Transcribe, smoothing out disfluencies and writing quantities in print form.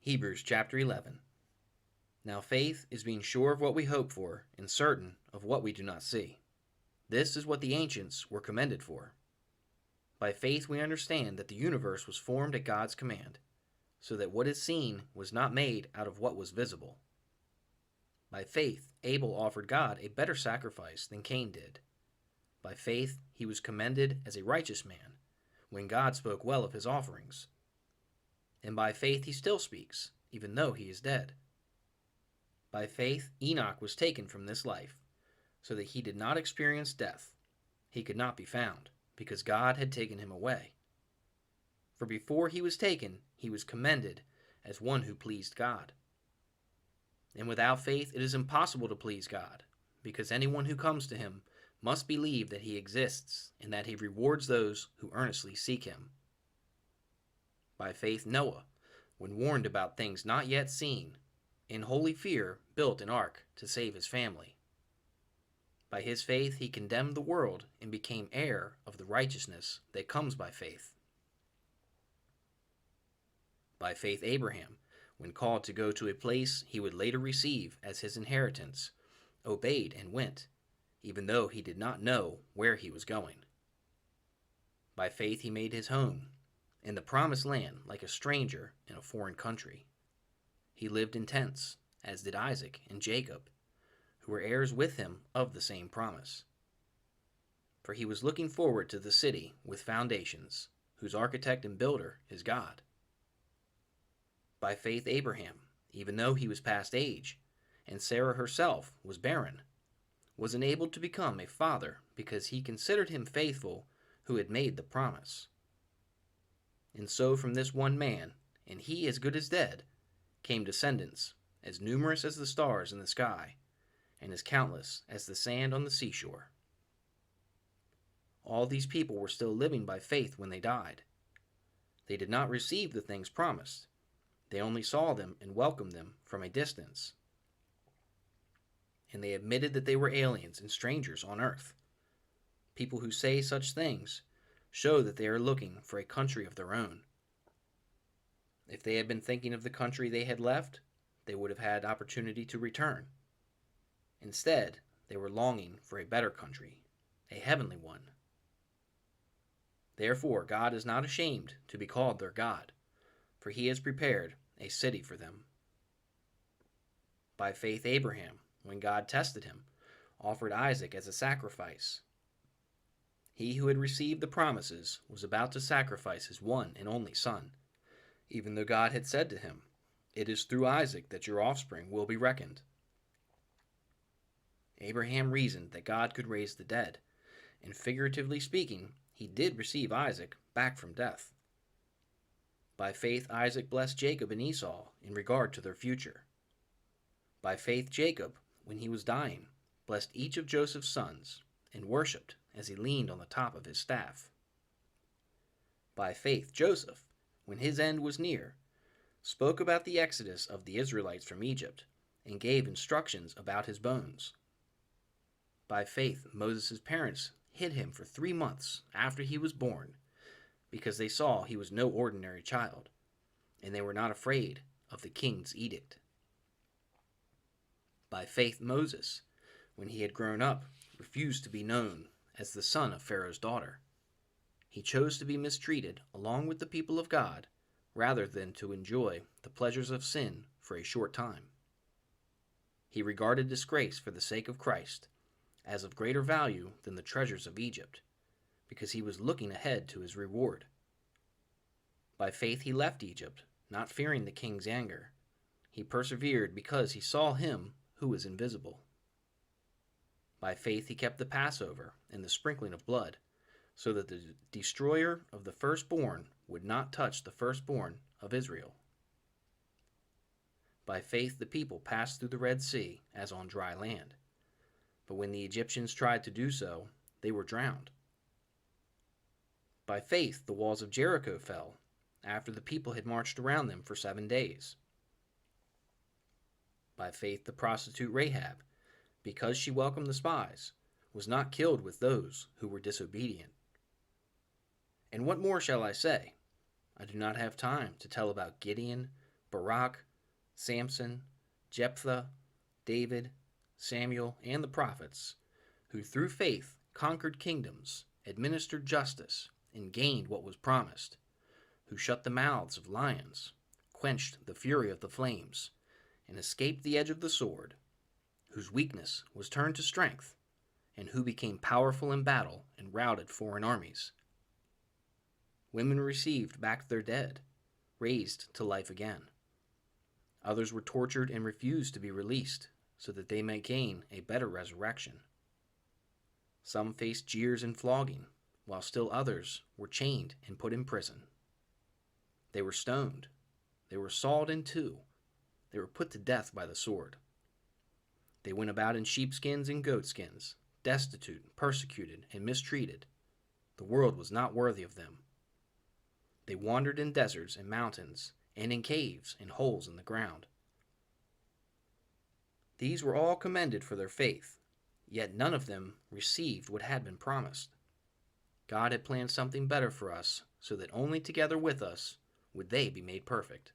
Hebrews chapter 11. Now faith is being sure of what we hope for and certain of what we do not see. This is what the ancients were commended for. By faith we understand that the universe was formed at God's command, so that what is seen was not made out of what was visible. By faith Abel offered God a better sacrifice than Cain did. By faith he was commended as a righteous man, when God spoke well of his offerings. And by faith he still speaks, even though he is dead. By faith Enoch was taken from this life, so that he did not experience death. He could not be found, because God had taken him away. For before he was taken, he was commended as one who pleased God. And without faith it is impossible to please God, because anyone who comes to him must believe that he exists, and that he rewards those who earnestly seek him. By faith Noah, when warned about things not yet seen, in holy fear built an ark to save his family. By his faith he condemned the world and became heir of the righteousness that comes by faith. By faith Abraham, when called to go to a place he would later receive as his inheritance, obeyed and went, even though he did not know where he was going. By faith he made his home in the promised land like a stranger in a foreign country. He lived in tents, as did Isaac and Jacob, who were heirs with him of the same promise. For he was looking forward to the city with foundations, whose architect and builder is God. By faith Abraham, even though he was past age, and Sarah herself was barren, was enabled to become a father because he considered him faithful who had made the promise. And so from this one man, and he as good as dead, came descendants as numerous as the stars in the sky, and as countless as the sand on the seashore. All these people were still living by faith when they died. They did not receive the things promised. They only saw them and welcomed them from a distance. And they admitted that they were aliens and strangers on earth. People who say such things show that they are looking for a country of their own. If they had been thinking of the country they had left, they would have had opportunity to return. Instead, they were longing for a better country, a heavenly one. Therefore, God is not ashamed to be called their God, for he has prepared a city for them. By faith Abraham, when God tested him, offered Isaac as a sacrifice. He who had received the promises was about to sacrifice his one and only son, even though God had said to him, "It is through Isaac that your offspring will be reckoned." Abraham reasoned that God could raise the dead, and figuratively speaking, he did receive Isaac back from death. By faith Isaac blessed Jacob and Esau in regard to their future. By faith Jacob, when he was dying, blessed each of Joseph's sons, and worshipped as he leaned on the top of his staff. By faith Joseph, when his end was near, spoke about the exodus of the Israelites from Egypt, and gave instructions about his bones. By faith Moses' parents hid him for 3 months after he was born, because they saw he was no ordinary child, and they were not afraid of the king's edict. By faith Moses, when he had grown up, refused to be known as the son of Pharaoh's daughter. He chose to be mistreated along with the people of God, rather than to enjoy the pleasures of sin for a short time. He regarded disgrace for the sake of Christ as of greater value than the treasures of Egypt, because he was looking ahead to his reward. By faith he left Egypt, not fearing the king's anger. He persevered because he saw him who was invisible. By faith he kept the Passover and the sprinkling of blood, so that the destroyer of the firstborn would not touch the firstborn of Israel. By faith the people passed through the Red Sea as on dry land, but when the Egyptians tried to do so, they were drowned. By faith the walls of Jericho fell, after the people had marched around them for 7 days. By faith the prostitute Rahab, because she welcomed the spies, was not killed with those who were disobedient. And what more shall I say? I do not have time to tell about Gideon, Barak, Samson, Jephthah, David, Samuel, and the prophets, who through faith conquered kingdoms, administered justice, and gained what was promised, who shut the mouths of lions, quenched the fury of the flames, and escaped the edge of the sword, whose weakness was turned to strength, and who became powerful in battle and routed foreign armies. Women received back their dead, raised to life again. Others were tortured and refused to be released so that they might gain a better resurrection. Some faced jeers and flogging, while still others were chained and put in prison. They were stoned. They were sawed in two. They were put to death by the sword. They went about in sheepskins and goatskins, destitute, persecuted, and mistreated. The world was not worthy of them. They wandered in deserts and mountains, and in caves and holes in the ground. These were all commended for their faith, yet none of them received what had been promised. God had planned something better for us, so that only together with us would they be made perfect.